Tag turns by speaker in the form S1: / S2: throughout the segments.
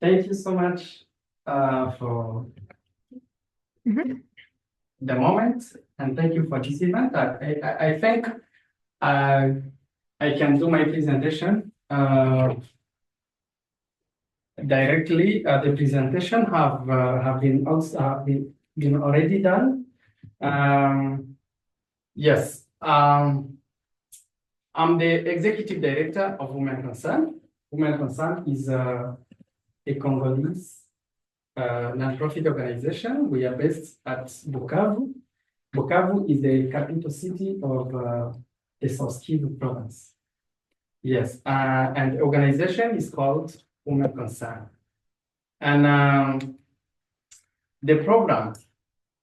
S1: Thank you so much for the moment, and thank you for this event. I think I can do my presentation directly. The presentation have been already done. Yes, I'm the executive director of Women Concern. Women Concern is a Congolese non-profit organization. We are based at Bukavu. Bukavu is the capital city of the South Kivu province. Yes, and the organization is called Women Concern. And the program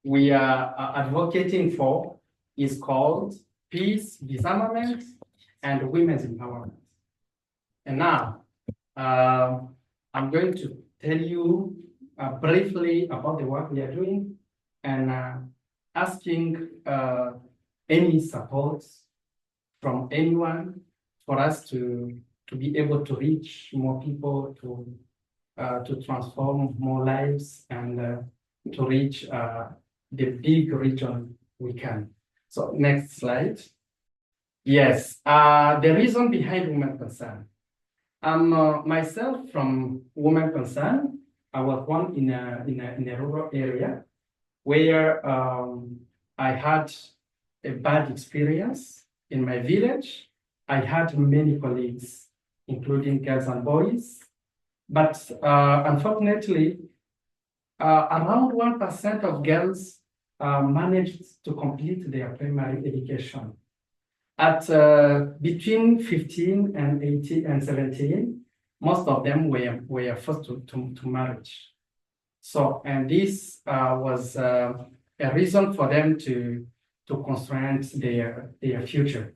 S1: we are advocating for is called Peace, Disarmament, and Women's Empowerment. And now, I'm going to tell you briefly about the work we are doing and asking any support from anyone for us to be able to reach more people, to transform more lives, and to reach the big region we can. So next slide. Yes, the reason behind Women Concern. I'm myself from Women Concern. I was born in a rural area where I had a bad experience in my village. I had many colleagues, including girls and boys, but unfortunately, around 1% of girls managed to complete their primary education. At between 15 and 18 and 17, most of them were forced to marriage. So, and this was a reason for them to constrain their future.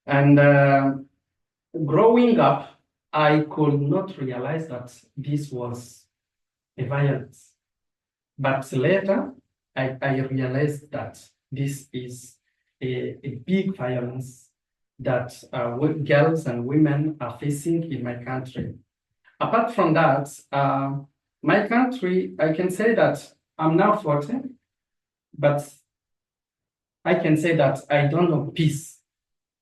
S1: And growing up, I could not realize that this was a violence. But later, I realized that this is a big violence that girls and women are facing in my country. Apart from that, my country, I can say that I'm now 40, but I can say that I don't know peace.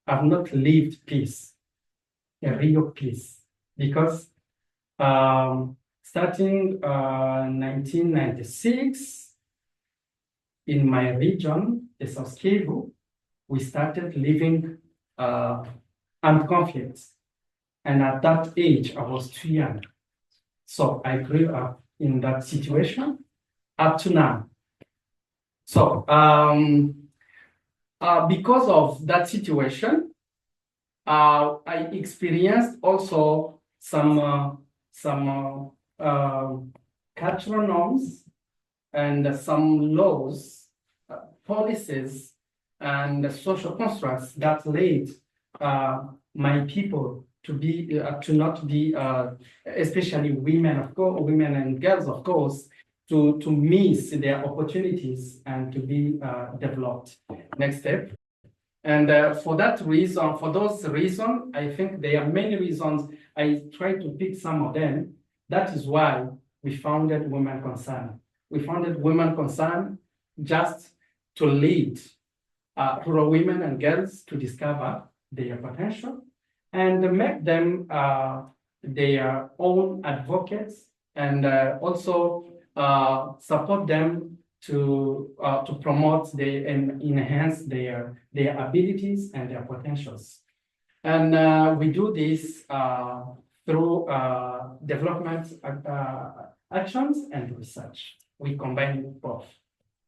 S1: I've not lived peace, a real peace, because starting 1996, in my region, the South Kivu, we started living armed conflicts. And at that age, I was too young. So I grew up in that situation up to now. So because of that situation, I experienced also some cultural norms and some laws, policies, and social constructs that led my people to not be, especially women and girls, of course, to miss their opportunities and to be developed. Next step. And for those reasons, I think there are many reasons. I try to pick some of them. That is why we founded Women Concern. We founded Women Concern just to lead rural women and girls to discover their potential and make them their own advocates, and also support them to promote and enhance their abilities and their potentials. And we do this through development actions and research. We combine both.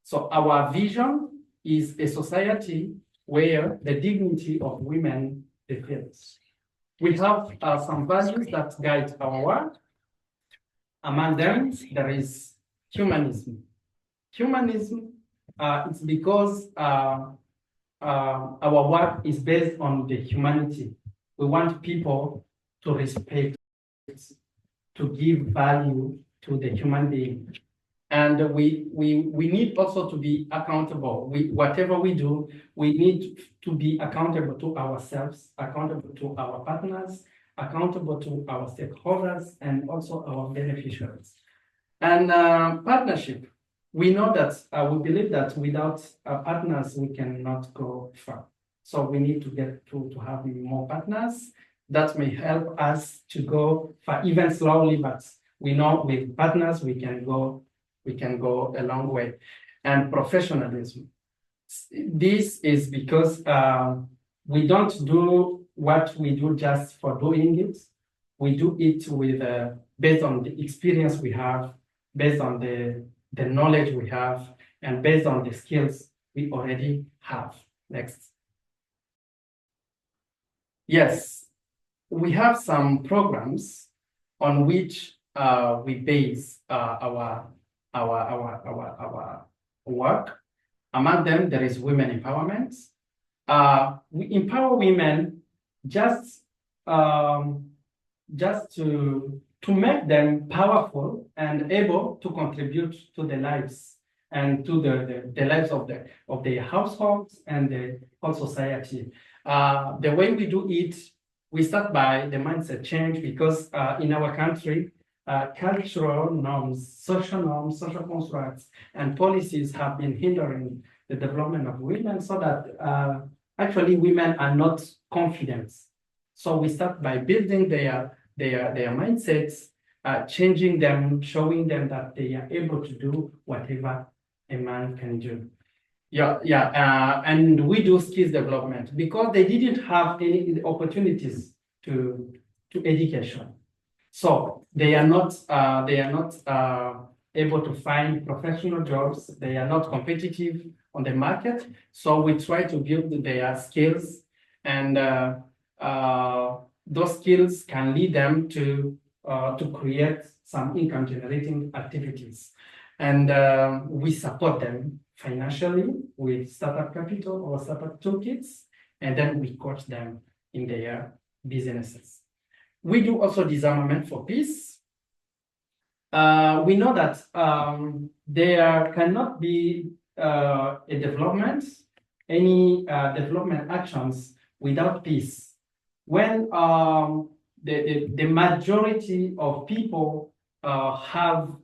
S1: So our vision is a society where the dignity of women prevails. We have some values that guide our work. Among them, there is humanism. Humanism, it's because our work is based on the humanity. We want people to respect, to give value to the human being. And we need also to be accountable. Whatever we do, we need to be accountable to ourselves, accountable to our partners, accountable to our stakeholders and also our beneficiaries. And partnership, we know that, we believe that without partners, we cannot go far. So we need to get to have more partners that may help us to go far, even slowly, but we know with partners, we can go a long way. And professionalism. This is because we don't do what we do just for doing it. We do it with based on the experience we have, based on the knowledge we have, and based on the skills we already have. Next. Yes, we have some programs on which we base our work. Among them, there is women empowerment. We empower women just to make them powerful and able to contribute to their lives and to the lives of their households and the whole society. The way we do it, we start by the mindset change, because in our country, cultural norms, social constructs, and policies have been hindering the development of women, so that actually women are not confident. So we start by building their mindsets, changing them, showing them that they are able to do whatever a man can do. And we do skills development because they didn't have any opportunities to education. So they are not able to find professional jobs. They are not competitive on the market. So we try to build their skills, and those skills can lead them to create some income generating activities. And we support them financially with startup capital or startup toolkits, and then we coach them in their businesses. We do also disarmament for peace. We know that there cannot be any development actions without peace. When the majority of people have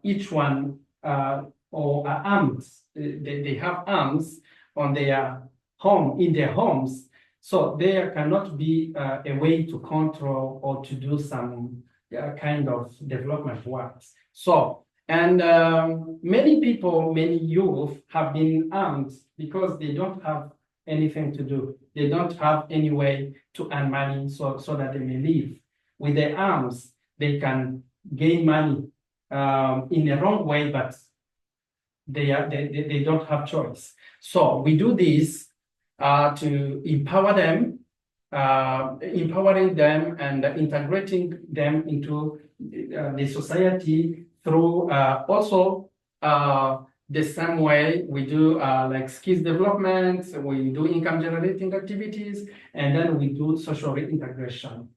S1: each one or are armed, they have arms on their in their homes. So there cannot be a way to control or to do some kind of development work. So, and many people, many youth have been armed because they don't have anything to do. They don't have any way to earn money so that they may live. With their arms, they can gain money in a wrong way, but they don't have choice. So we do this to empower them, empowering them and integrating them into the society through also the same way we do like skills development, we do income generating activities, and then we do social reintegration.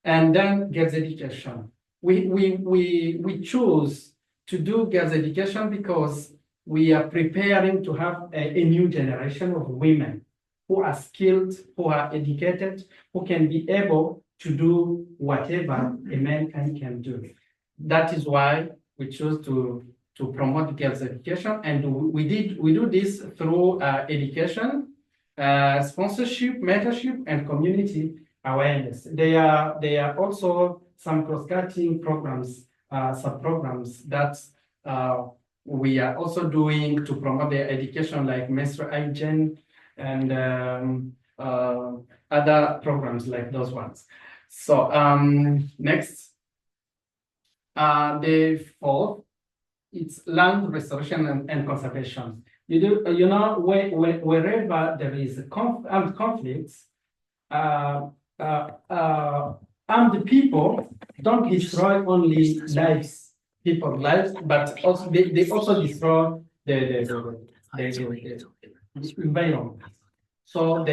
S1: And then girls education. We choose to do girls education because we are preparing to have a new generation of women who are skilled, who are educated, who can be able to do whatever a man can do. That is why we chose to promote girls' education, and we do this through education, sponsorship, mentorship, and community awareness. There are also some cross-cutting programs, sub-programs that we are also doing to promote their education, like menstrual hygiene, and other programs like those ones. So next, the fourth, it's land restoration and conservation. You know, wherever there is armed conflicts, armed people don't destroy only people's lives, but also they also destroy the environment. So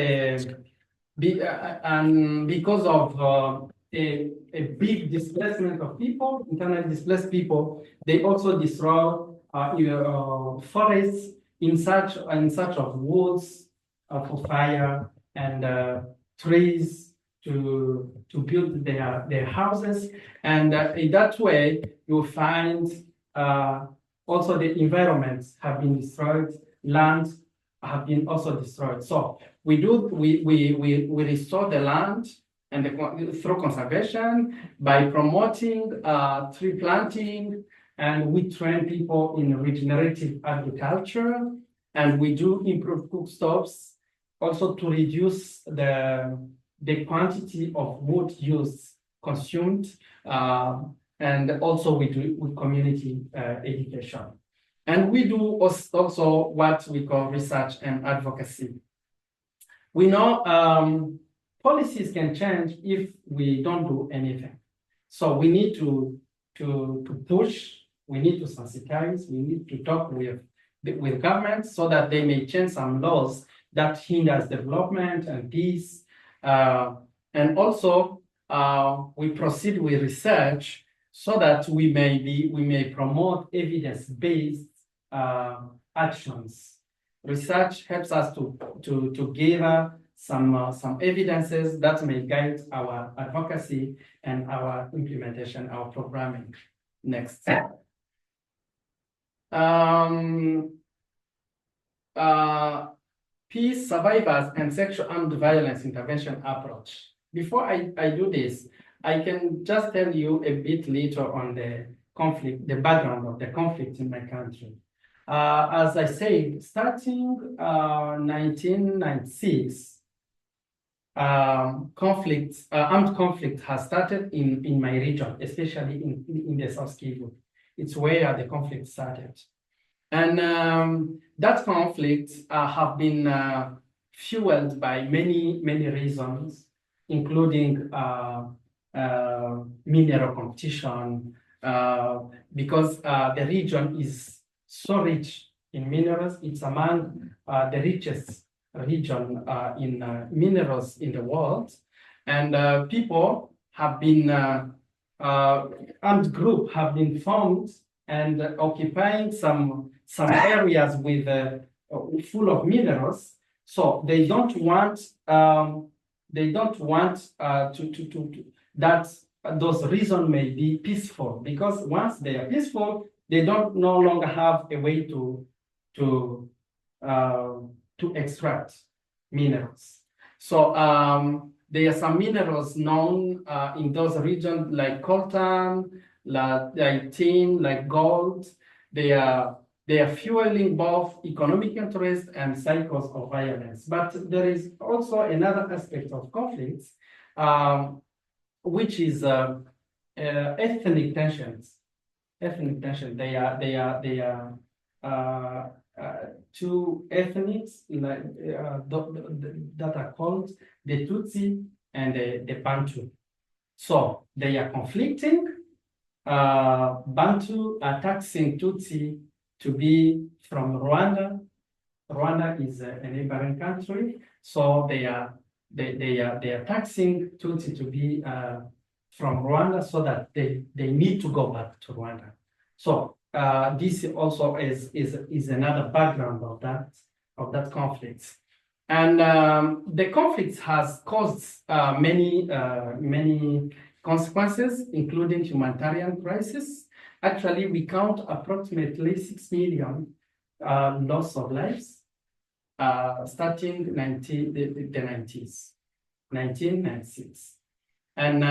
S1: because of a big displacement of people, internally displaced people, they also destroy forests in search of woods for fire and trees to build their houses. And in that way, you find also the environments have been destroyed, land have been also destroyed. So we restore the land and through conservation by promoting tree planting, and we train people in regenerative agriculture, and we do improve cookstoves also to reduce the quantity of wood used, consumed, and also we do with community education. And we do also what we call research and advocacy. We know policies can change if we don't do anything. So we need to push, we need to sensitize, we need to talk with governments so that they may change some laws that hinders development and peace. And also we proceed with research so that we may promote evidence-based actions. Research helps us to gather some evidences that may guide our advocacy and our implementation, our programming. Next. Peace, survivors, and sexual armed violence intervention approach. Before I do this, I can just tell you a bit later on the conflict, the background of the conflict in my country. As I said, starting 1996, armed conflict has started in my region, especially in the South Kivu. It's where the conflict started. And that conflict have been fueled by many reasons, including mineral competition, because the region is so rich in minerals. It's among the richest region in minerals in the world. And people have been, armed groups have been formed and occupying some areas with full of minerals. So they don't want that those reasons may be peaceful, because once they are peaceful, they no longer have a way to extract minerals. So there are some minerals known in those regions like coltan, like tin, like gold. They are fueling both economic interest and cycles of violence. But there is also another aspect of conflicts, which is ethnic tensions. Ethnic tension. They are two ethnics that are called the Tutsi and the Bantu. So they are conflicting. Bantu are taxing Tutsi to be from Rwanda. Rwanda is a neighboring country, so they are taxing Tutsi to be from Rwanda, so that they need to go back to Rwanda. So this also is another background of that conflict. And the conflict has caused many consequences, including humanitarian crisis. Actually, we count approximately 6 million loss of lives starting the 90s, 1996. And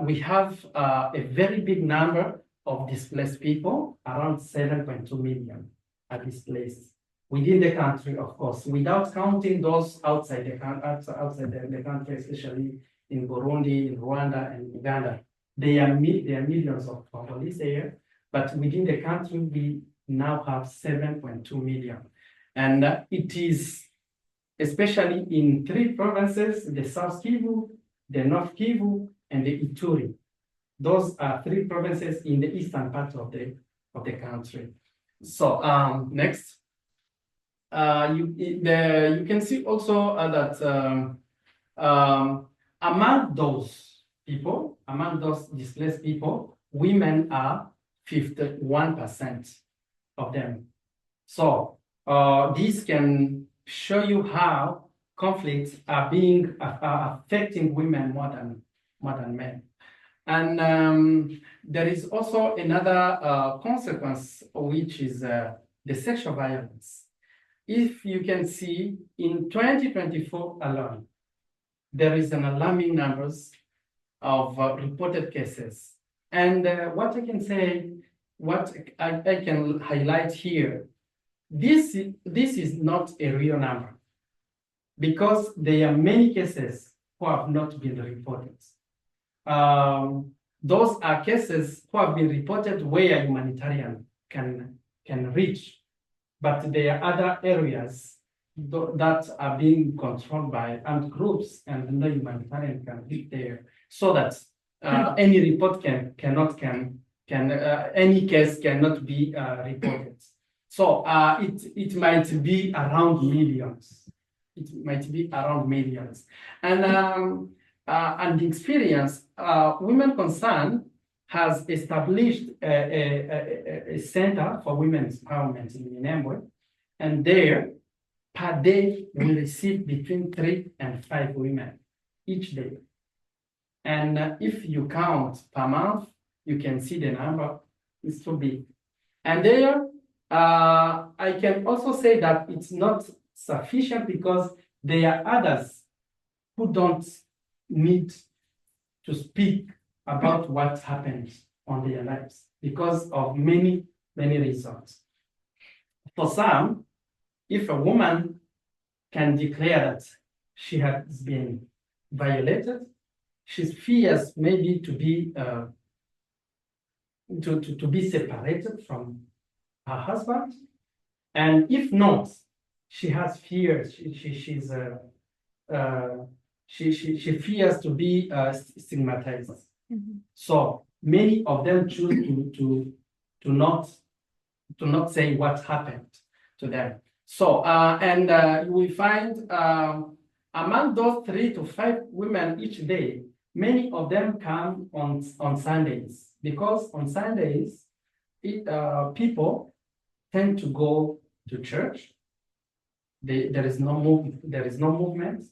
S1: we have a very big number of displaced people, around 7.2 million are displaced within the country, of course, without counting those outside the country, especially in Burundi, in Rwanda, and Uganda. There are millions of Congolese there, but within the country, we now have 7.2 million. And it is especially in 3 provinces, the South Kivu, the North Kivu, and the Ituri. Those are 3 provinces in the eastern part of the country. So next, you can see also that among those people, among those displaced people, women are 51% of them. So this can show you how conflicts are affecting women more than men. And there is also another consequence, which is the sexual violence. If you can see, in 2024 alone, there is an alarming numbers of reported cases. And what I can say, what I can highlight here, this is not a real number, because there are many cases who have not been reported. Those are cases who have been reported where humanitarian can reach, but there are other areas that are being controlled by armed groups, and no humanitarian can reach there, so that any report any case cannot be reported. So it might be around millions. It might be around millions, and the experience, Women Concern has established a center for women's empowerment in Minembwe, and there, per day, we receive between 3 and 5 women each day. And if you count per month, you can see the number is too big. And there, I can also say that it's not sufficient, because there are others who don't need to speak about what happened on their lives because of many reasons. For some, if a woman can declare that she has been violated, she fears maybe to be separated from her husband, and if not, she has fears. She fears to be stigmatized. Mm-hmm. So many of them choose to not say what happened to them. So we find among those 3 to 5 women each day, many of them come on Sundays, because on Sundays people tend to go to church. There is no movement.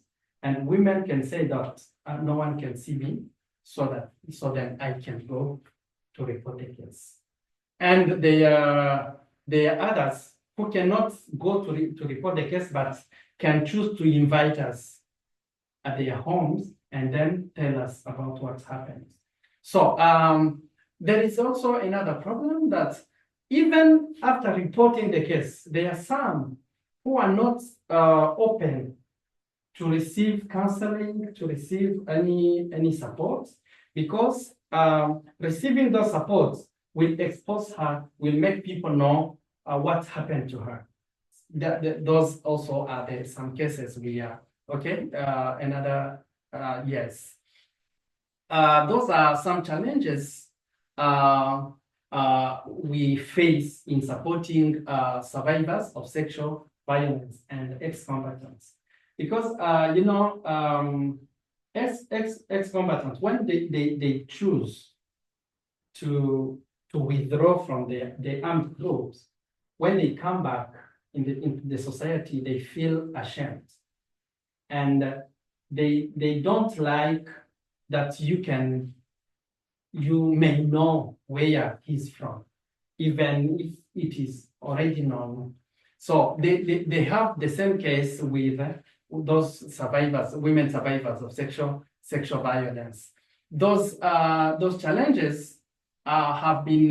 S1: And women can say that no one can see me, so then I can go to report the case. And there are others who cannot go to report the case, but can choose to invite us at their homes and then tell us about what happened. So there is also another problem, that even after reporting the case, there are some who are not open to receive counseling, to receive any support, because receiving those supports will expose her, will make people know what happened to her. Those also are some cases we are, okay? Yes. Those are some challenges we face in supporting survivors of sexual violence and ex-combatants. Because, ex-combatants, when they choose to withdraw from the armed groups, when they come back in the society, they feel ashamed. And they don't like that you may know where he's from, even if it is already known. So they have the same case with those survivors, women survivors of sexual violence. Those challenges have been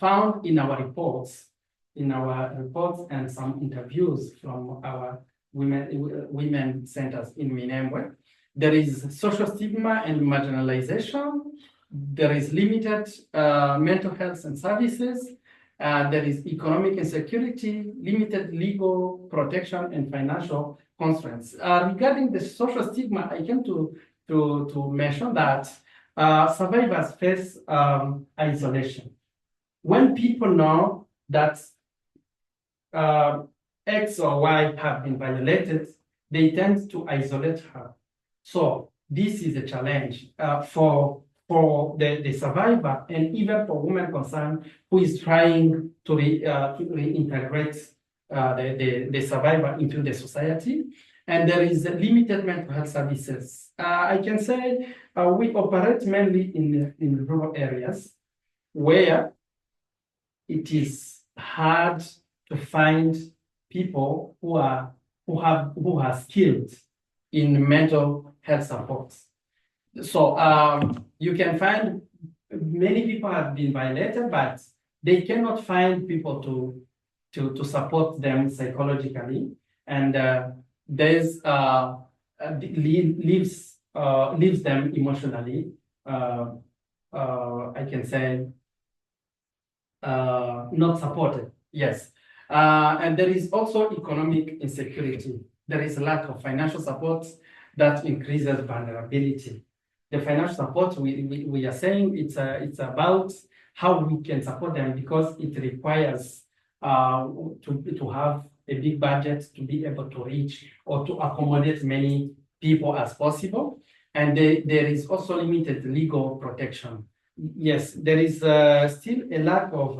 S1: found in our reports, and some interviews from our women centers in Minembwe. There is social stigma and marginalization. There is limited mental health and services. There is economic insecurity, limited legal protection, and financial constraints. Regarding the social stigma, I came to mention that survivors face isolation. When people know that X or Y have been violated, they tend to isolate her. So this is a challenge for the survivor, and even for Women Concerned, who is trying to reintegrate the survivor into the society. And there is limited mental health services. I can say we operate mainly in rural areas where it is hard to find people who are skilled in mental health support. So you can find many people have been violated, but they cannot find people to support them psychologically, and there's leaves them emotionally. I can say not supported. Yes, and there is also economic insecurity. There is a lack of financial support that increases vulnerability. The financial support we are saying it's about how we can support them, because it requires to have a big budget to be able to reach or to accommodate many people as possible. And there is also limited legal protection. Yes, there is still a lack of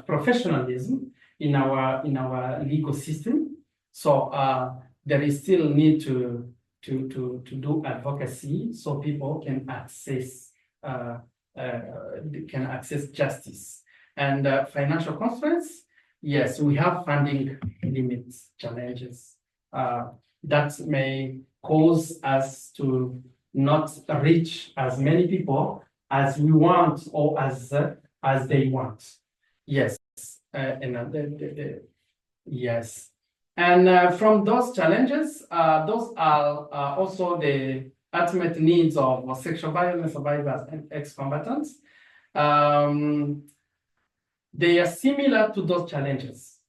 S1: professionalism in our legal system. So there is still need to do advocacy so people can access justice. And financial constraints, yes, we have funding limits, challenges that may cause us to not reach as many people as we want or as they want. Yes, yes. And from those challenges, those are also the ultimate needs of sexual violence survivors and ex-combatants. They are similar to those challenges.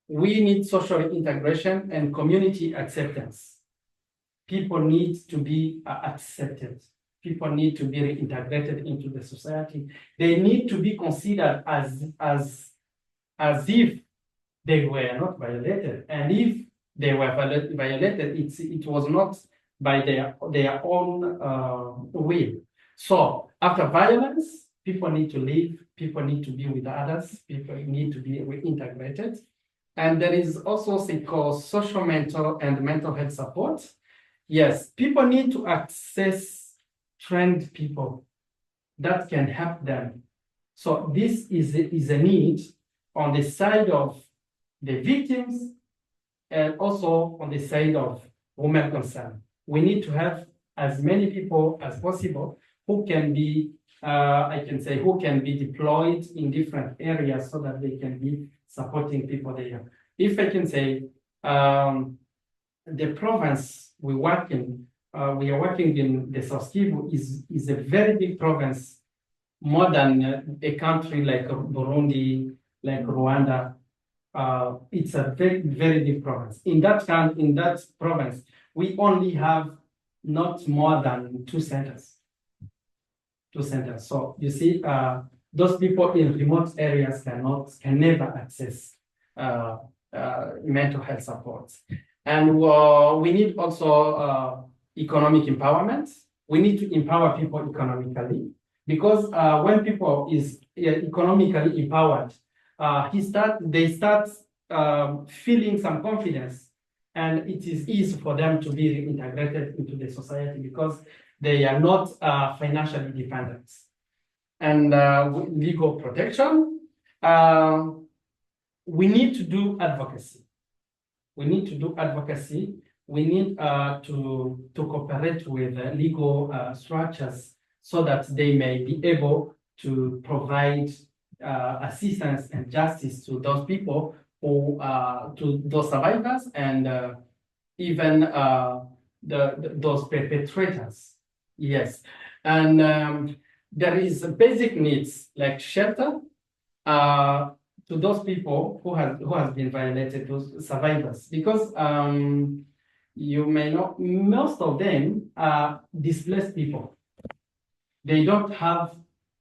S1: We need social integration and community acceptance. People need to be accepted. People need to be reintegrated into the society. They need to be considered as if they were not violated. And if they were violated, it was not by their own will. So after violence, people need to live, people need to be with others, people need to be reintegrated. And there is also psychosocial mental health support. Yes, people need to access trained people that can help them. So this is a need on the side of the victims and also on the side of women concerned. We need to have as many people as possible who can be, who can be deployed in different areas so that they can be supporting people there. If I can say, the province we are working in the South Kivu is a very big province, more than a country like Burundi, like Rwanda. It's a very, very big province. In that province, we only have not more than 2 centers. 2 centers. So you see, those people in remote areas can never access mental health support. And we need also economic empowerment. We need to empower people economically, because when people is economically empowered, they start feeling some confidence, and it is easy for them to be reintegrated into the society because they are not financially dependent. And legal protection, we need to do advocacy. We need to do advocacy. We need to cooperate with legal structures so that they may be able to provide assistance and justice to those people, to those survivors, and even those perpetrators. Yes, and there is basic needs like shelter to those people who has been violated, those survivors, because you may know most of them are displaced people. They don't have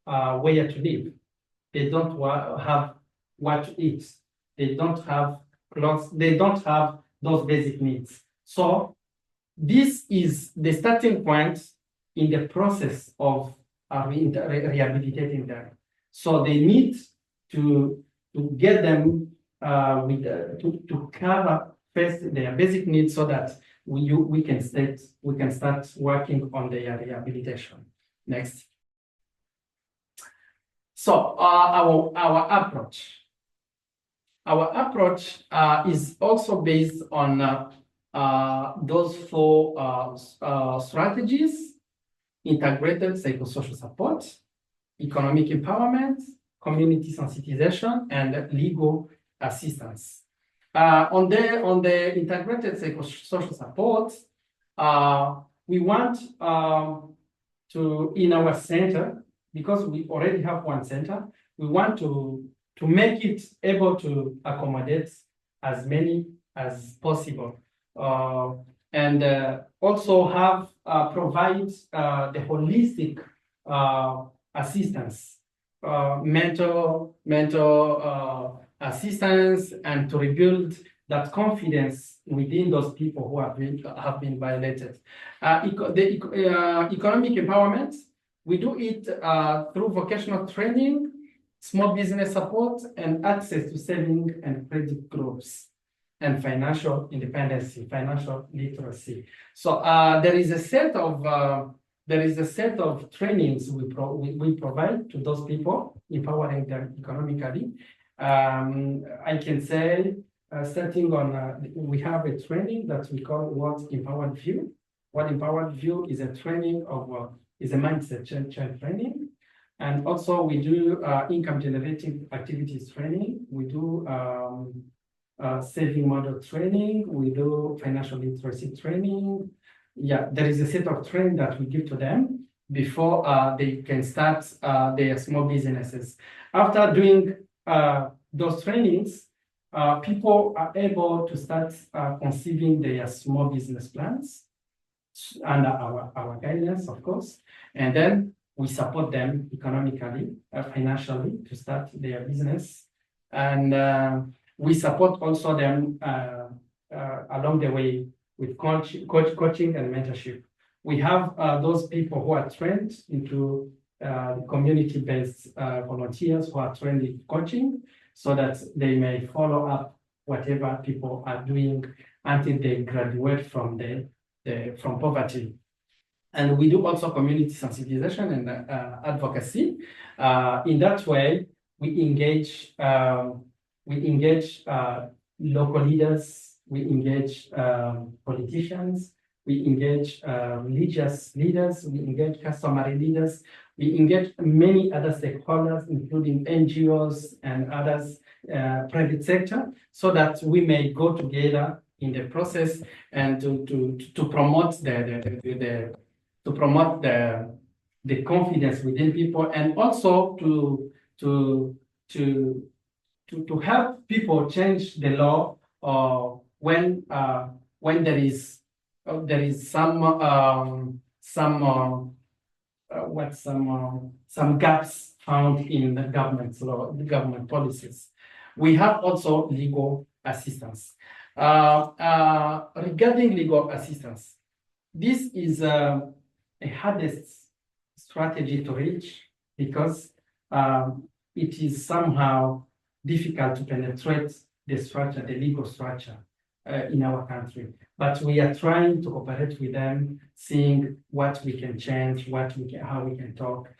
S1: where to live. They don't have what to eat. They don't have clothes. They don't have those basic needs. So this is the starting point in the process of rehabilitating them. So they need to get them to cover first their basic needs so that we can start working on their rehabilitation. Next. So our approach is also based on those four strategies: integrated psychosocial support, economic empowerment, community sensitization, and legal assistance. On the integrated psychosocial support, we want to, in our center, because we already have one center, we want to make it able to accommodate as many as possible. And also have provide the holistic assistance, mental assistance, and to rebuild that confidence within those people who have been violated. Economic empowerment, we do it through vocational training, small business support, and access to saving and credit groups, and financial independence, financial literacy. So there is a set of trainings we provide to those people, empowering them economically. I can say, starting on, we have a training that we call What Empowered View. What Empowered View is a training of, is a mindset change training. And also we do income generating activities training. We do saving model training. We do financial literacy training. Yeah, there is a set of training that we give to them before they can start their small businesses. After doing those trainings, people are able to start conceiving their small business plans under our guidance, of course, and then we support them economically, financially, to start their business, and we support also them along the way with coaching and mentorship. We have those people who are trained into community-based volunteers who are trained in coaching, so that they may follow up whatever people are doing until they graduate from from poverty. And we do also community sensitization and advocacy. In that way, we engage local leaders, we engage politicians, we engage religious leaders, we engage customary leaders, we engage many other stakeholders, including NGOs and others, private sector, so that we may go together in the process and to promote the confidence within people, and also to help people change the law when there is some gaps found in the government's law, the government policies. We have also legal assistance. Regarding legal assistance, this is a hardest strategy to reach because it is somehow difficult to penetrate the structure, the legal structure in our country. But we are trying to cooperate with them, seeing what we can change, how we can talk.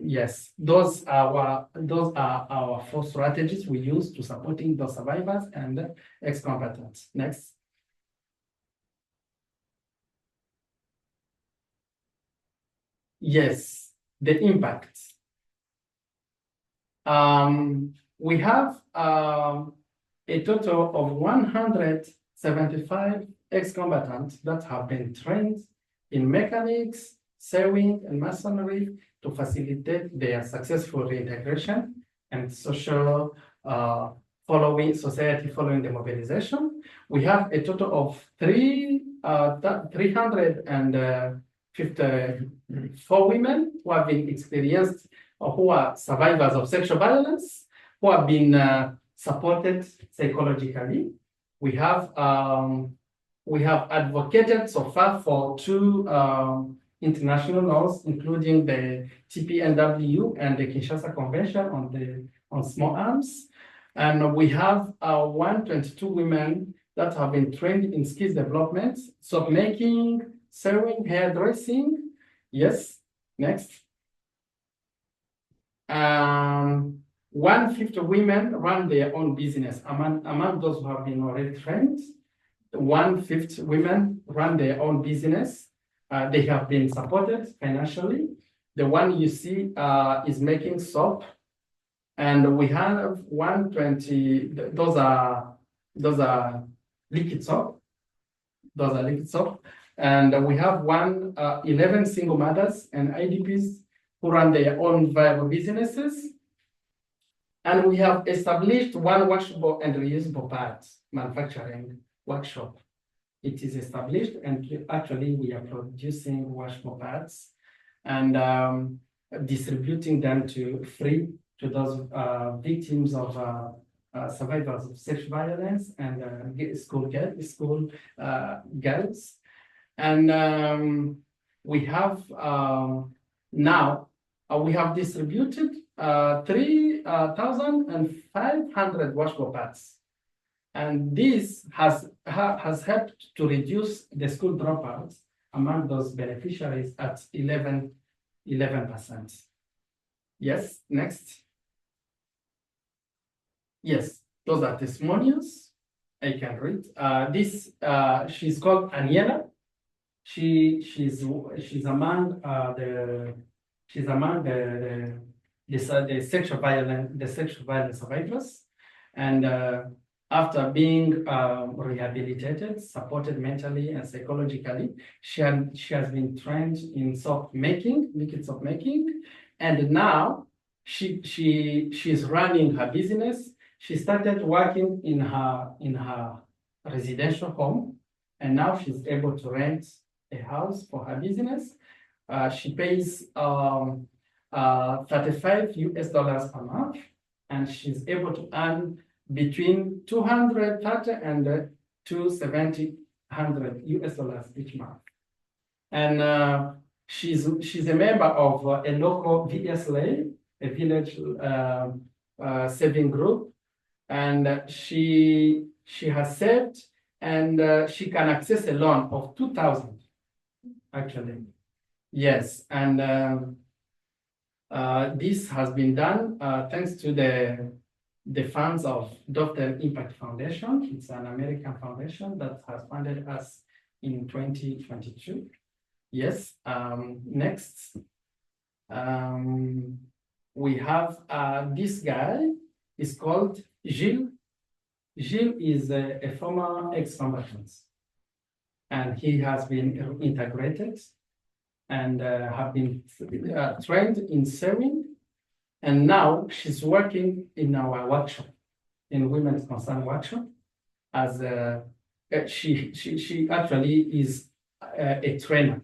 S1: Yes, those are our four strategies we use to supporting the survivors and ex-combatants. Next. Yes, the impact. We have a total of 175 ex-combatants that have been trained in mechanics, sewing, and masonry to facilitate their successful reintegration and society following demobilization. We have a total of 354 women who have been experienced or who are survivors of sexual violence, who have been supported psychologically. We have advocated so far for two international laws, including the TPNW and the Kinshasa Convention on Small Arms. And we have 122 women that have been trained in skills development, soap making, sewing, hairdressing. Yes, next. 150 women run their own business. Among those who have been already trained, 150 women run their own business. They have been supported financially. The one you see is making soap. And we have 120, those are liquid soap. Those are liquid soap. And we have 11 single mothers and IDPs who run their own viable businesses. And we have established one washable and reusable parts manufacturing workshop. It is established, and actually we are producing washable parts and distributing them free to those victims of survivors of sexual violence and school girls. And we have now we have distributed 3,500 washable pads, and this has helped to reduce the school dropouts among those beneficiaries at 11%. Yes, next. Yes, those are testimonials. I can read. She's called Aniela. She's among the sexual violence survivors, and after being rehabilitated, supported mentally and psychologically, she has been trained in soap making, liquid soap making, and now she's running her business. She started working in her residential home, and now she's able to rent a house for her business. She pays $35 per month, and she's able to earn between $230 and $270 each month. And she's a member of a local VSLA, a village saving group, and she has saved, and she can access a loan of $2,000 actually. Yes, and this has been done thanks to the funds of Dr. Impact Foundation. It's an American foundation that has funded us in 2022. Yes, next. We have this guy, is called Gilles. Gilles is a former ex-combatant, and he has been integrated and have been trained in sewing, and now she's working in our workshop, in Women's Concern workshop, as she actually is a trainer,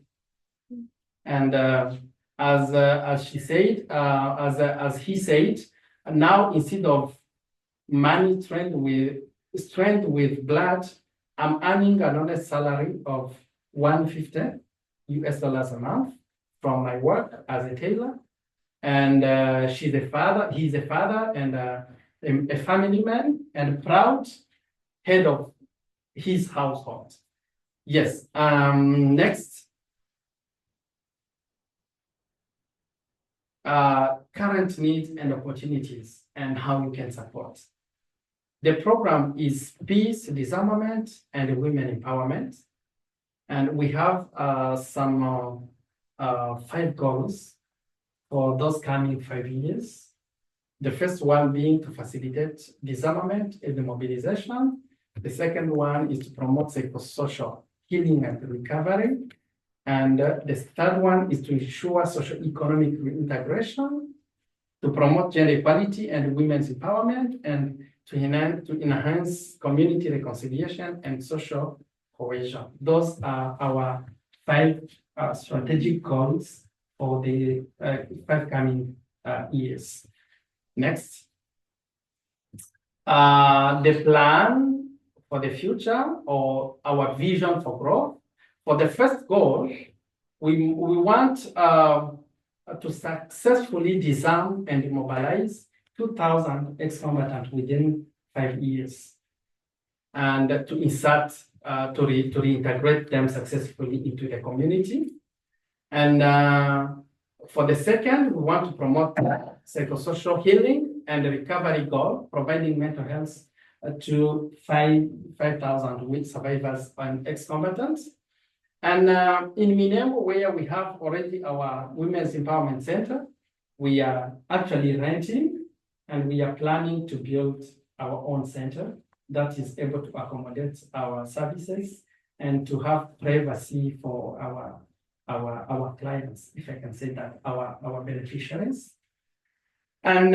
S1: and as she said, as he said, now instead of money trained with blood, I'm earning an honest salary of $150 a month from my work as a tailor. And he's a father, and a family man, and proud head of his household. Yes, next. Current needs and opportunities and how you can support. The program is Peace, Disarmament, and Women Empowerment. And we have some 5 goals for those coming 5 years. The first one being to facilitate disarmament and demobilization. The second one is to promote psychosocial healing and recovery. And the third one is to ensure socioeconomic reintegration, to promote gender equality and women's empowerment, and to enhance community reconciliation and social cohesion. Those are our 5 strategic goals for the 5 coming years. Next. The plan for the future, or our vision for growth. For the first goal, we want to successfully disarm and demobilize 2,000 ex-combatants within 5 years, and to insert, to reintegrate them successfully into the community. And for the second, we want to promote psychosocial healing and recovery goal, providing mental health to 5,000 survivors and ex-combatants. And in Minemo, where we have already our Women's Empowerment Center, we are actually renting, and we are planning to build our own center that is able to accommodate our services and to have privacy for our clients, if I can say that, our beneficiaries. And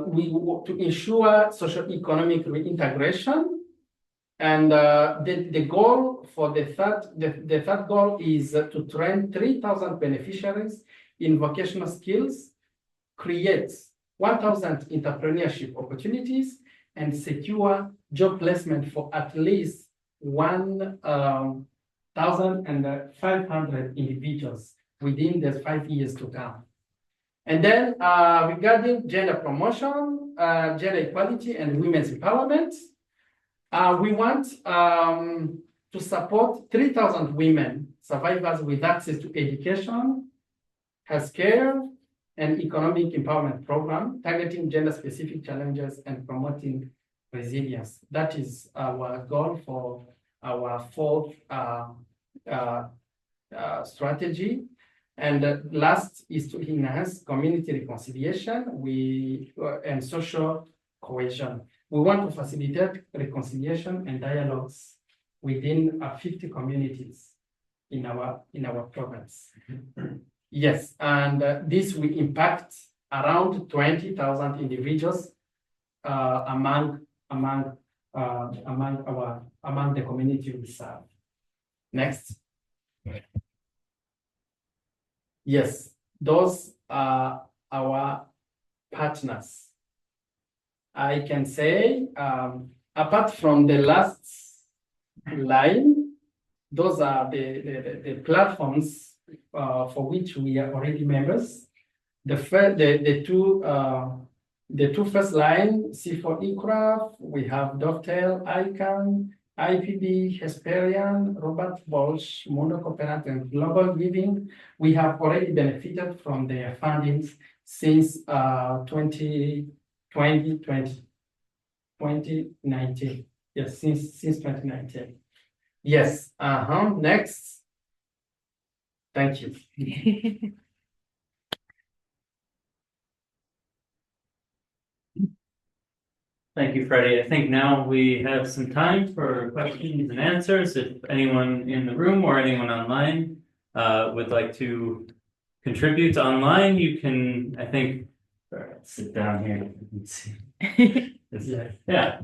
S1: we want to ensure socioeconomic reintegration. And the goal for the third goal is to train 3,000 beneficiaries in vocational skills, create 1,000 entrepreneurship opportunities, and secure job placement for at least 1,500 individuals within the 5 years to come. And then regarding gender promotion, gender equality, and women's empowerment, we want to support 3,000 women survivors with access to education, healthcare, and economic empowerment program targeting gender-specific challenges and promoting resilience. That is our goal for our fourth strategy. And last is to enhance community reconciliation and social cohesion. We want to facilitate reconciliation and dialogues within 50 communities in our province. Yes, and this will impact around 20,000 individuals among the community we serve. Next. Yes, those are our partners. I can say, apart from the last line, those are the platforms for which we are already members. The two first line, C4ECRAF, we have Dovetail, ICANN, IPB, Hesperian, Robert Bosch, Mondo Cooperant, and Global Giving. We have already benefited from their fundings since 2019. Yes, since 2019. Yes. Next. Thank you.
S2: Thank you, Freddy. I think now we have some time for questions and answers. If anyone in the room or anyone online would like to contribute online, you can, I think, sit down here. Let's see. Yeah.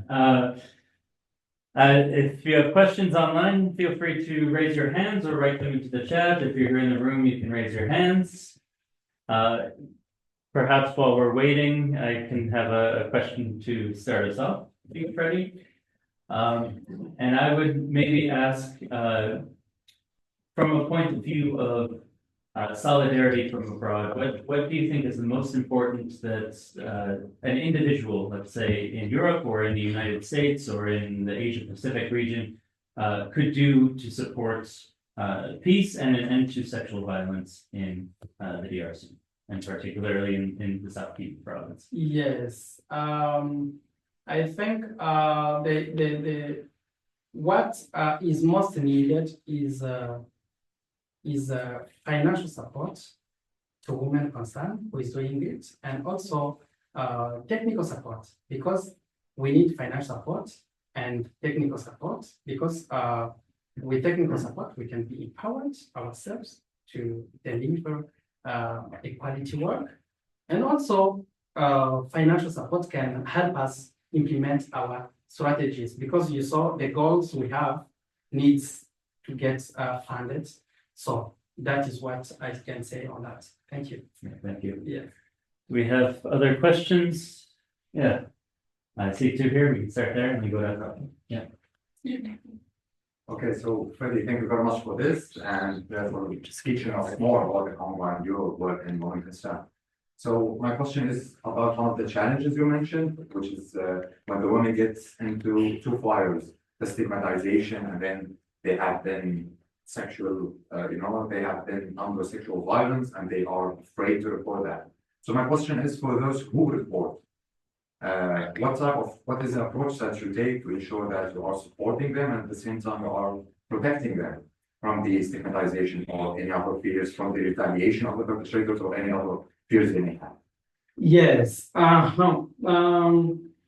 S2: If you have questions online, feel free to raise your hands or write them into the chat. If you're in the room, you can raise your hands. Perhaps while we're waiting, I can have a question to start us off, Freddy. And I would maybe ask, from a point of view of solidarity from abroad, what do you think is the most important that an individual, let's say in Europe or in the United States or in the Asia Pacific region, could do to support peace and an end to sexual violence in the DRC, and particularly in the South Kivu province?
S1: Yes, I think what is most needed is financial support to women concerned who is doing it, and also technical support, because we need financial support and technical support, because with technical support we can be empowered ourselves to deliver equality work, and also financial support can help us implement our strategies, because you saw the goals we have needs to get funded. So that is what I can say on that. Thank you.
S2: Yeah, thank you.
S1: Yeah.
S2: We have other questions. Yeah. I see two here. We can start there and we go down. Yeah.
S3: Okay, so Freddy, thank you very much for this and for speaking us more about the Congo and your work in womenconcerndrc. So my question is about one of the challenges you mentioned, which is when the women get into two fires, the stigmatization, and then they have been sexual, they have been under sexual violence and they are afraid to report that. So my question is for those who report, what is the approach that you take to ensure that you are supporting them and at the same time you are protecting them from the stigmatization or any other fears, from the retaliation of the perpetrators or any other fears they may have?
S1: Yes.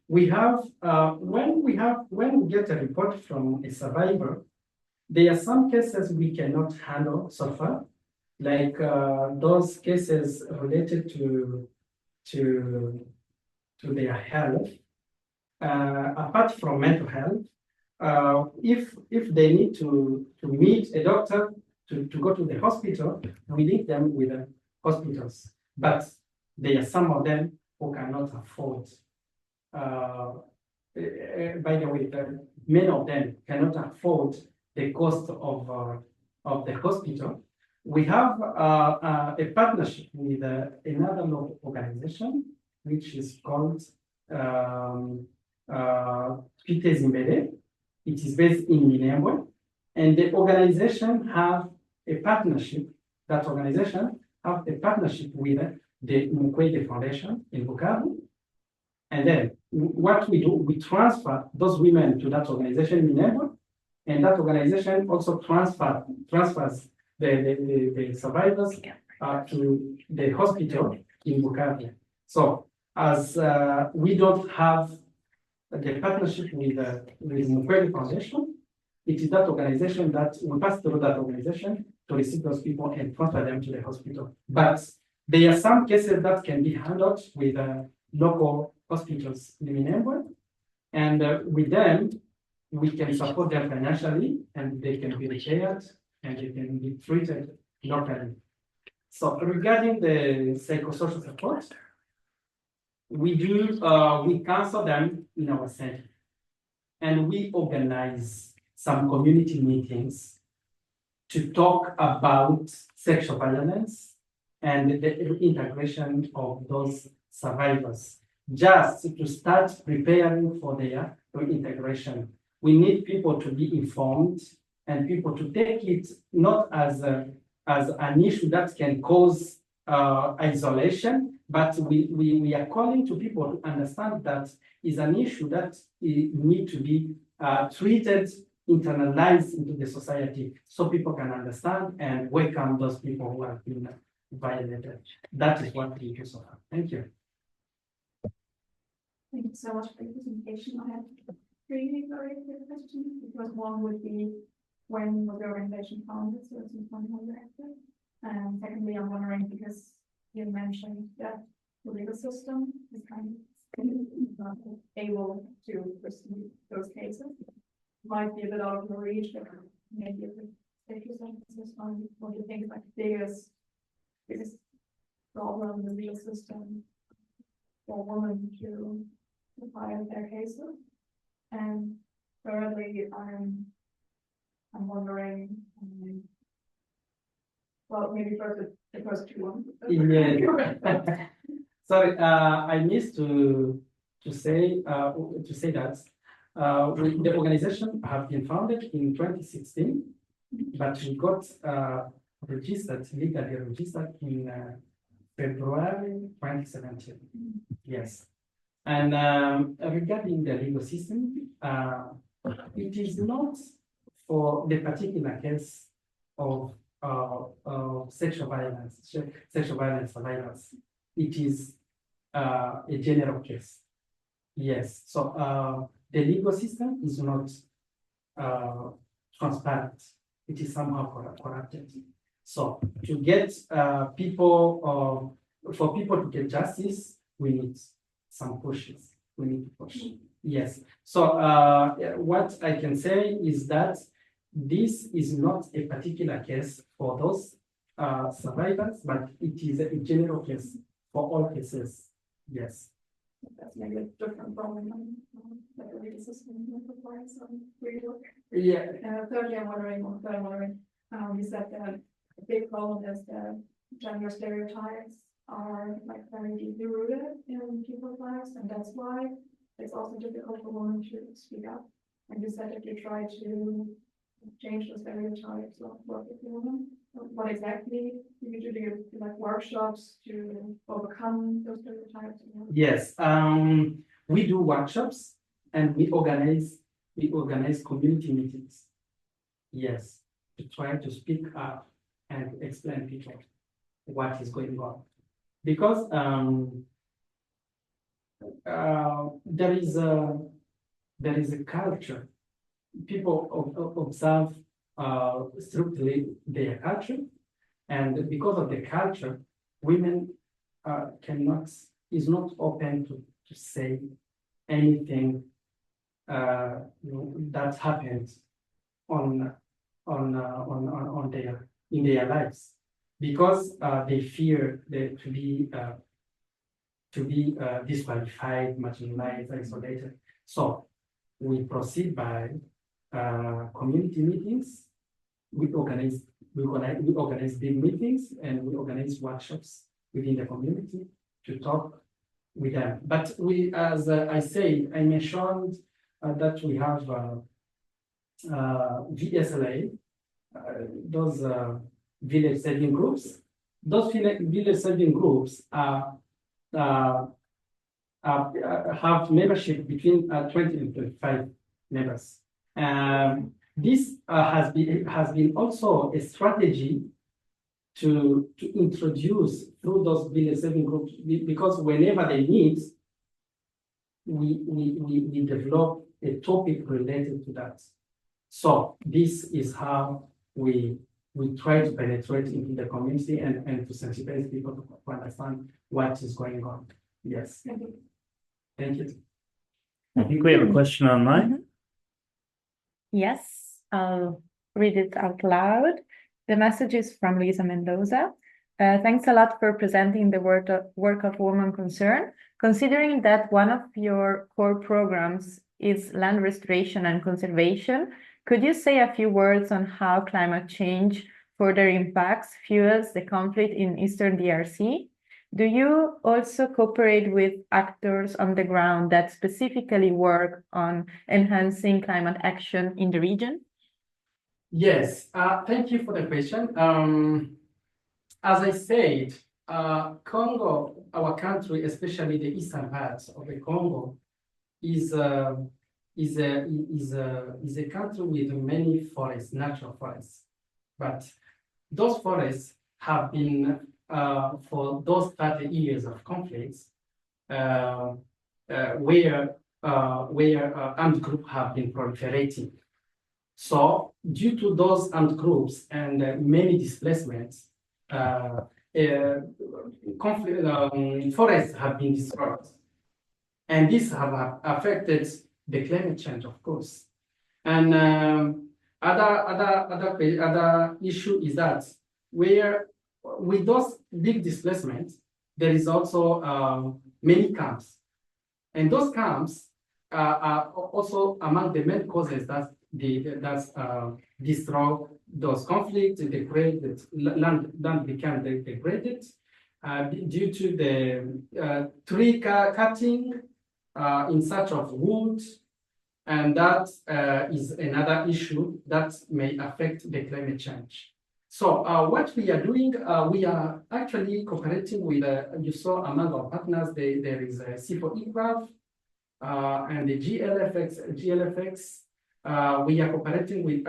S1: We have when we get a report from a survivor, there are some cases we cannot handle so far, like those cases related to their health. Apart from mental health, if they need to meet a doctor to go to the hospital, we link them with the hospitals. But there are some of them who cannot afford. By the way, many of them cannot afford the cost of the hospital. We have a partnership with another local organization, which is called It is based in Minembwe, and the organization have a partnership. That organization have a partnership with the Mukwege Foundation in Bukavu. And then what we do, we transfer those women to that organization in Minembwe, and that organization also transfers the survivors to the hospital in Bukavu. So as we don't have the partnership with Mukwege Foundation, it is that organization that we pass through that organization to receive those people and transfer them to the hospital. But there are some cases that can be handled with local hospitals in Minembwe, and with them, we can support them financially, and they can be repaired, and they can be treated locally. So regarding the psychosocial support, we counsel them in our center, and we organize some community meetings to talk about sexual violence and the integration of those survivors, just to start preparing for their reintegration. We need people to be informed and people to take it not as an issue that can cause isolation, but we are calling to people to understand that is an issue that need to be treated, internalized into the society, so people can understand and welcome those people who have been violated. That is what we do so far. Thank you.
S4: Thank you so much for the presentation. I have three very quick questions, because one would be, when was the organization founded, so it's in active. And secondly, I'm wondering, because you mentioned that the legal system is kind of not able to pursue those cases. Might be a bit out of your reach, but maybe a bit take your emphasis on what you think is like the biggest problem in the legal system for women to file their cases. And thirdly, I'm wondering, well, maybe first the first two ones.
S1: Yeah. Sorry, I missed to say that the organization have been founded in 2016, but we got legally registered in February 2017. Yes. And regarding the legal system, it is not for the particular case of sexual violence survivors. It is a general case. Yes. So the legal system is not transparent. It is somehow corrupted. So to get for people to get justice, we need some pushes. We need to push. Yes. So what I can say is that this is not a particular case for those survivors, but it is a general case for all cases. Yes.
S4: That's maybe a different problem, like the legal system requires some rework.
S1: Yeah,
S4: Thirdly, I'm wondering, you said that a big problem is that gender stereotypes are like very deeply rooted in people's lives, and that's why it's also difficult for women to speak up. And you said that you try to change the stereotypes of work with women. What exactly do you do? Do you do like workshops to overcome those stereotypes?
S1: yes. We do workshops and we organize community meetings. Yes, to try to speak up and explain people what is going on. Because there is a culture. People observe strictly their culture, and because of the culture, women is not open to say anything that happens on in their lives, because they fear to be disqualified, marginalized, isolated. So we proceed by community meetings. We organize big meetings, and we organize workshops within the community to talk with them. But we, as I mentioned that we have VSLA, those village saving groups. Those village saving groups have membership between 20 and 25 members. This has been also a strategy to introduce through those village saving groups, because whenever they meet, we develop a topic related to that. So this is how we try to penetrate into the community and to sensitize people to understand what is going on. Yes. Thank you.
S2: I think we have a question online.
S5: Yes, I'll read it out loud. The message is from Lisa Mendoza. Thanks a lot for presenting the work of Women Concern. Considering that one of your core programs is land restoration and conservation, could you say a few words on how climate change further impacts, fuels the conflict in Eastern DRC? Do you also cooperate with actors on the ground that specifically work on enhancing climate action in the region?
S1: Yes, thank you for the question. As I said, Congo, our country, especially the eastern parts of the Congo, is a country with many forests, natural forests. But those forests have been, for those 30 years of conflicts, where armed groups have been proliferating. So, due to those armed groups and many displacements, forests have been destroyed. And this have affected the climate change, of course. And other issue is that where with those big displacements, there is also many camps. And those camps are also among the main causes that destroy those conflicts, degraded land became degraded due to the tree cutting in search of wood, and that is another issue that may affect the climate change. So what we are doing, we are actually cooperating with, you saw among our partners, there is a C4E and the GLFX. We are cooperating with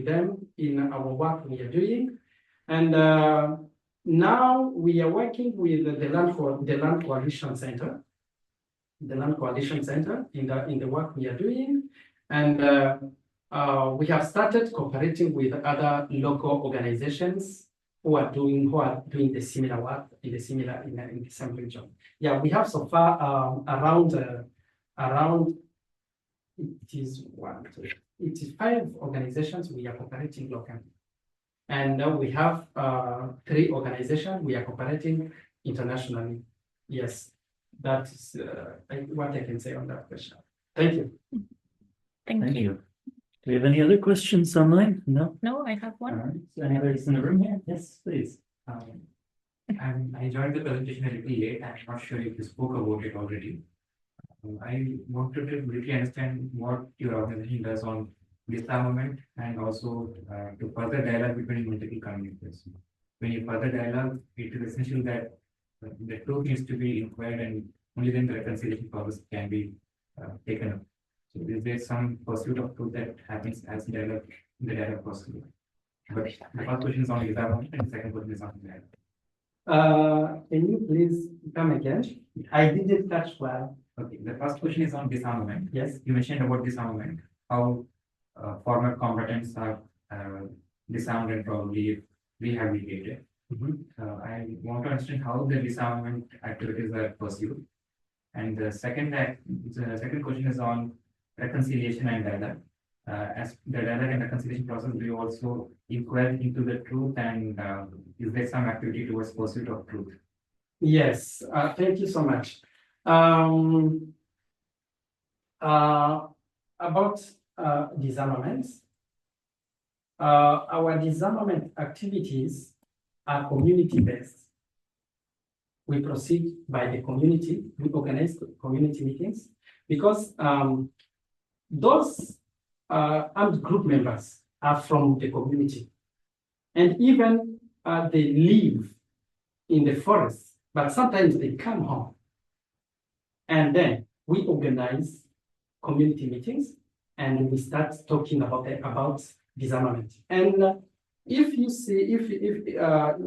S1: them in our work we are doing. And now we are working with the Land Coalition Center. The Land Coalition Center in the work we are doing. And we have started cooperating with other local organizations who are doing the similar work in the same region. Yeah, we have so far around it is 5 organizations we are cooperating locally. And now we have 3 organizations we are cooperating internationally. Yes. that is what I can say on that question. Thank you.
S5: Thank you.
S2: you. Do we have any other questions online? No?
S5: No, I have
S2: All
S5: one.
S2: right. So anybody in the room here? Yes, please.
S6: I joined the presentation a little late. I'm not sure if you spoke about it already. I wanted to briefly understand what your organization does on disarmament and also to further dialogue between multiple communities. When you further dialogue, it is essential that the truth needs to be inquired and only then the reconciliation process can be taken up. So is there some pursuit of truth that happens as dialogue in the dialogue process? But the first question is on disarmament and the second question is on dialogue.
S1: Can you please come again? I didn't catch well.
S6: Okay, the first question is on disarmament.
S1: Yes.
S6: You mentioned about disarmament, how former combatants are disarmed and probably rehabilitated. I want to understand how the disarmament activities are pursued. And the second question is on reconciliation and dialogue. As the dialogue and reconciliation process, do you also inquire into the truth and is there some activity towards pursuit of truth?
S1: Yes, thank you so much. About disarmament, our disarmament activities are community-based. We proceed by the community, we organize community meetings because those armed group members are from the community. And even they live in the forest, but sometimes they come home. And then we organize community meetings and we start talking about disarmament. And if you see,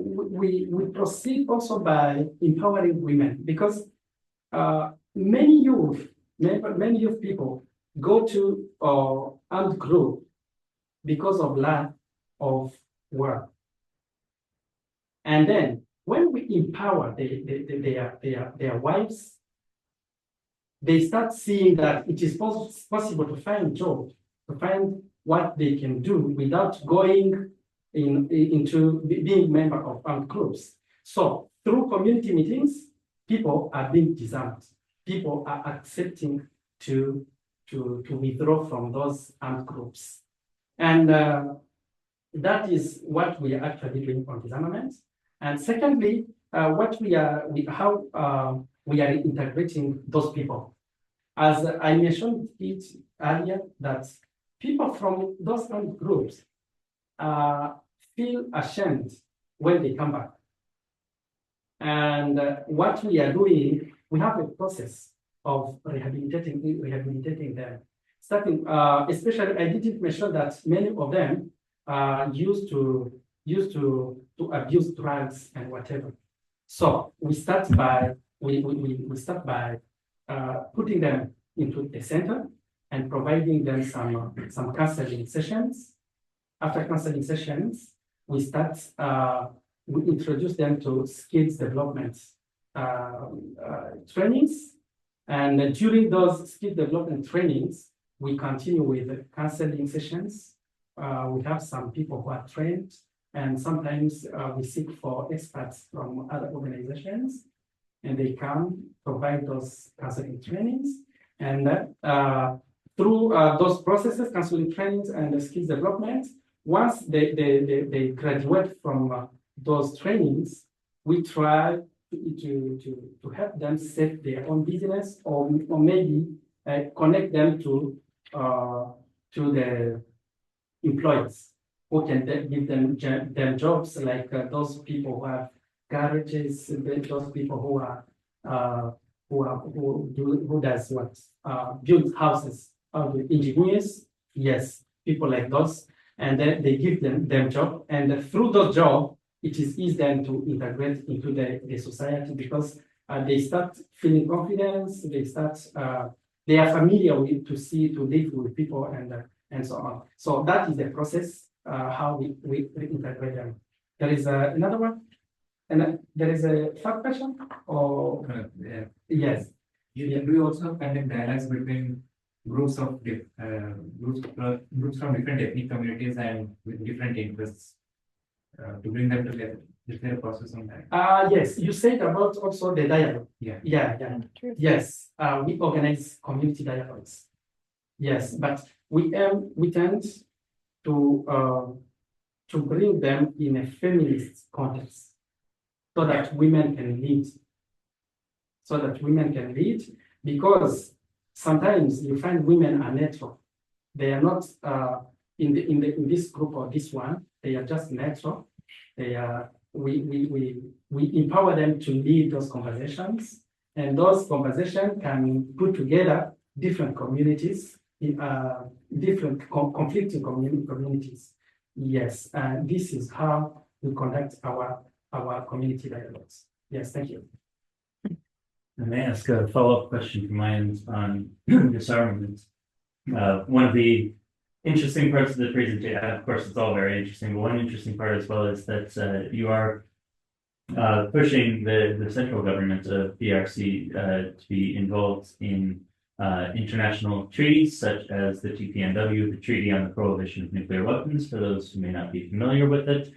S1: we proceed also by empowering women because many youth people go to armed group because of lack of work. And then when we empower their wives, they start seeing that it is possible to find jobs, to find what they can do without going into being member of armed groups. So through community meetings, people are being disarmed. People are accepting to withdraw from those armed groups. And that is what we are actually doing on disarmament. And secondly, how we are integrating those people. As I mentioned it earlier, that people from those armed groups feel ashamed when they come back. And what we are doing, we have a process of rehabilitating them. Starting, especially, I didn't mention that many of them used to abuse drugs and whatever. So we start by putting them into a center and providing them some counseling sessions. After counseling sessions, we introduce them to skills development trainings. And during those skill development trainings, we continue with counseling sessions. We have some people who are trained, and sometimes we seek for experts from other organizations, and they come provide those counseling trainings. And through those processes, counseling trainings and the skills development, once they graduate from those trainings, we try to help them set their own business or maybe connect them to the employees who can give them jobs, like those people who have garages, those people who does what, build houses, engineers, yes, people like those, and then they give them job, and through those job, it is easy then to integrate into the society because they start feeling confidence, they are familiar to live with people and so on. So that is the process, how we integrate them. There is another one, and there is a third question, or yes.
S6: Do you also conduct dialogues between groups from different ethnic communities and with different interests to bring them together? Is there a process on that?
S1: Yes, you said about also the dialogue.
S6: Yeah.
S1: Yeah. Yes, we organize community dialogues. Yes, but we tend to bring them in a feminist context so that women can lead. Because sometimes you find women are neutral. They are not in this group or this one. They are just neutral. They are we empower them to lead those conversations, and those conversations can put together different communities, different conflicting communities. Yes, and this is how we conduct our community dialogues. Yes, thank you.
S2: I may ask a follow-up question from my end on disarmament. One of the interesting parts of the presentation, of course, it's all very interesting, but one interesting part as well is that you are pushing the central government of DRC to be involved in international treaties such as the TPNW, the Treaty on the Prohibition of Nuclear Weapons, for those who may not be familiar with it.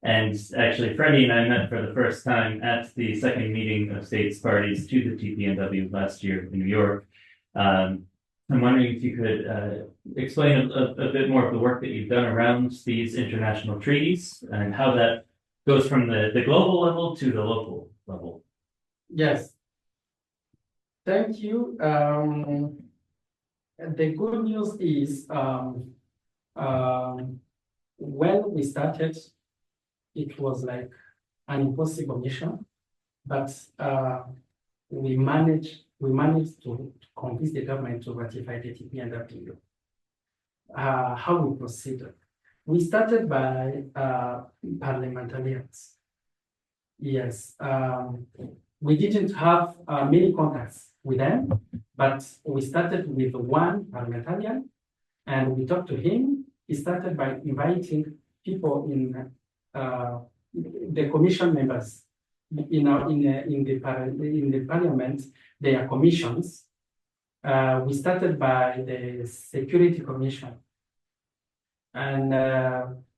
S2: And actually, Freddy and I met for the first time at the second meeting of states parties to the TPNW last year in New York. I'm wondering if you could explain a bit more of the work that you've done around these international treaties and how that goes from the global level to the local level.
S1: Yes. Thank you. The good news is when we started, it was like an impossible mission, but we managed to convince the government to ratify the TPNW. How we proceeded? We started by parliamentarians. Yes, we didn't have many contacts with them, but we started with one parliamentarian, and we talked to him. He started by inviting people in the commission members in the parliament. They are commissions. We started by the Security Commission, and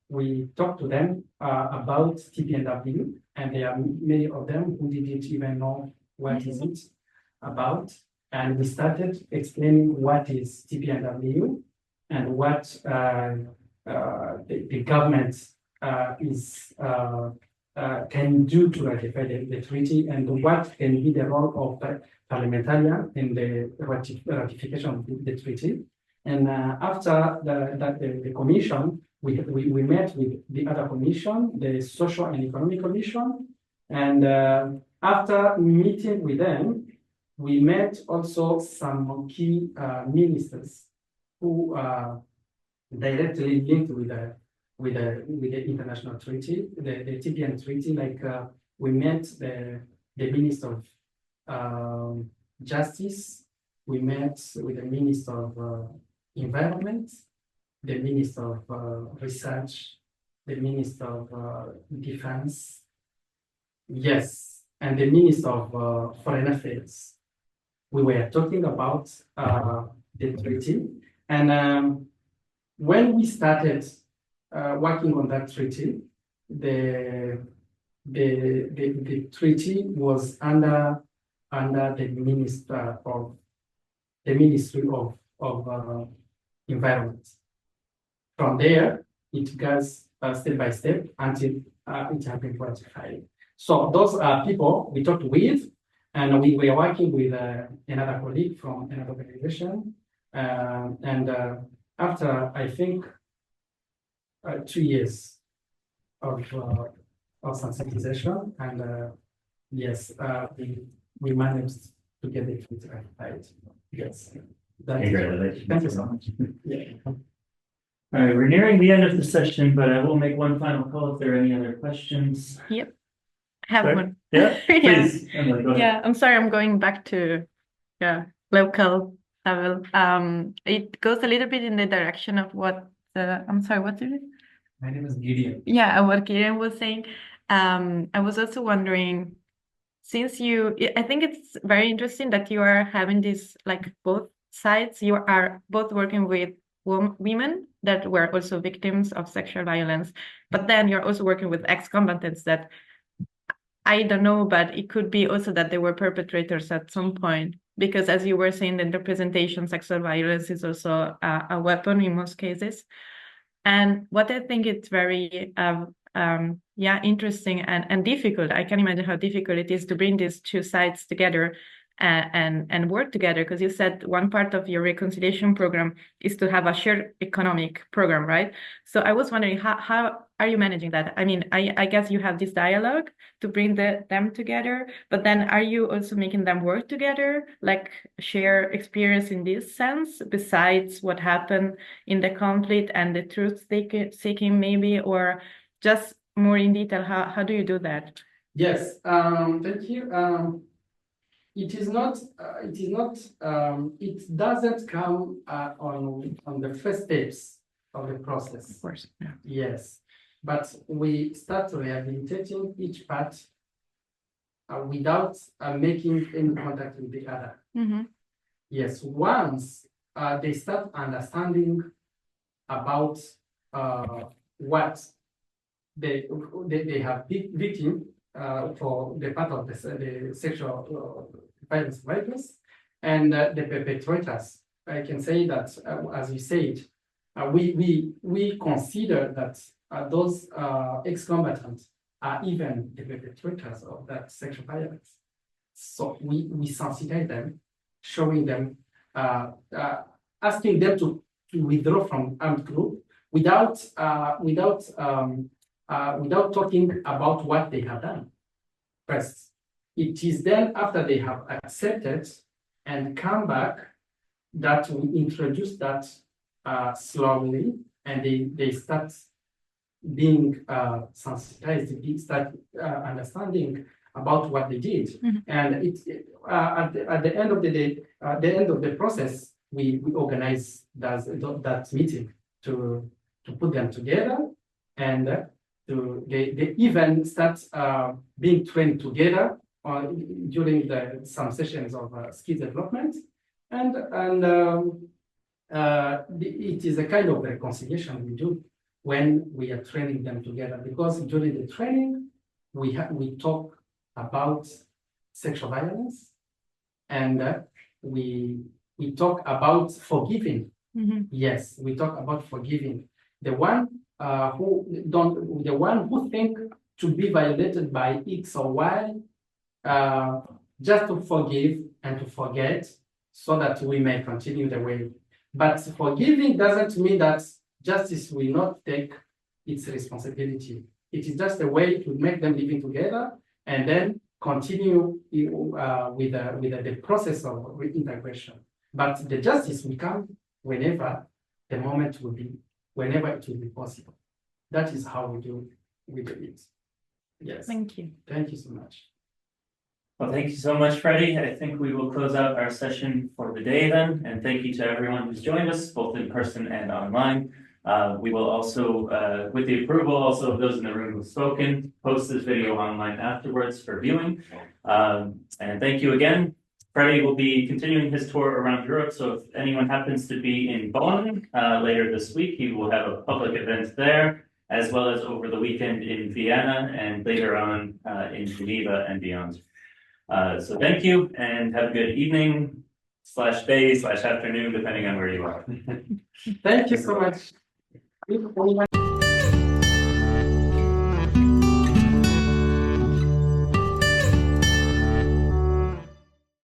S1: we talked to them about TPNW, and there are many of them who didn't even know what is it about. And we started explaining what is TPNW and what the government can do to ratify the treaty, and what can be the role of parliamentarian in the ratification of the treaty. And after the commission, we met with the other commission, the Social and Economic Commission, and after meeting with them, we met also some key ministers who are directly linked with the international treaty, the TPN treaty. Like we met the Minister of Justice, we met with the Minister of Environment, the Minister of Research, the Minister of Defense, yes, and the Minister of Foreign Affairs. We were talking about the treaty, and when we started working on that treaty, the treaty was under the Ministry of Environment. From there, it goes step by step until it has been ratified. So those are people we talked with, and we were working with another colleague from another organization. And after, I think, 2 years of sensitization, and yes, we managed to get it ratified. Yes.
S2: Congratulations.
S1: Thank you so much. Yeah.
S2: All right, we're nearing the end of the session, but I will make one final call if there are any other questions.
S5: Yep. Have
S2: Sorry?
S5: one.
S2: Yeah,
S5: Yeah.
S2: please. Emily, go ahead.
S5: Yeah, I'm sorry, I'm going back to local level. It goes a little bit in the direction of what I'm sorry, what did it?
S6: My name is Gideon.
S5: Yeah, what Gideon was saying. I was also wondering, since I think it's very interesting that you are having this, like both sides, you are both working with women that were also victims of sexual violence. But then you're also working with ex-combatants that I don't know, but it could be also that they were perpetrators at some point. Because as you were saying, in the presentation, sexual violence is also a weapon in most cases. And what I think it's very interesting and difficult. I can imagine how difficult it is to bring these two sides together and work together. Because you said one part of your reconciliation program is to have a shared economic program, right? So I was wondering how are you managing that? I mean, I guess you have this dialogue to bring them together, but then are you also making them work together, like share experience in this sense, besides what happened in the conflict and the truth seeking maybe, or just more in detail, how do you do that?
S1: Yes, thank you. It doesn't come on the first steps of the process.
S5: Of course, yeah.
S1: Yes, but we start rehabilitating each part without making any contact with the other.
S5: Mm-hmm.
S1: Yes, once they start understanding about what they have victim for the part of the sexual violence and the perpetrators. I can say that, as you said, we consider that those ex-combatants are even the perpetrators of that sexual violence. So we sensitize them, showing them, asking them to withdraw from armed group without talking about what they have done. First, it is then after they have accepted and come back that we introduce that slowly, and they start being sensitized, they start understanding about what they did.
S5: Mm-hmm.
S1: And at the end of the day, at the end of the process, we organize that meeting to put them together, and they even start being trained together during some sessions of skill development, and it is a kind of reconciliation we do when we are training them together, because during the training we talk about sexual violence, and we talk about forgiving.
S5: Mm-hmm.
S1: Yes, we talk about forgiving the one who think to be violated by X or Y, just to forgive and to forget, so that we may continue the way. But forgiving doesn't mean that justice will not take its responsibility. It is just a way to make them living together and then continue with the process of reintegration. But the justice will come whenever the moment will be, whenever it will be possible. That is how we do it. Yes.
S5: Thank you.
S1: Thank you so much.
S2: Well, thank you so much, Freddy. I think we will close out our session for the day then, and thank you to everyone who's joined us, both in person and online. We will also, with the approval also of those in the room who've spoken, post this video online afterwards for viewing. And thank you again. Freddy will be continuing his tour around Europe, so if anyone happens to be in Bonn later this week, he will have a public event there, as well as over the weekend in Vienna and later on in Geneva and beyond. So thank you, and have a good evening / day / afternoon, depending on where you are.
S1: Thank you so much.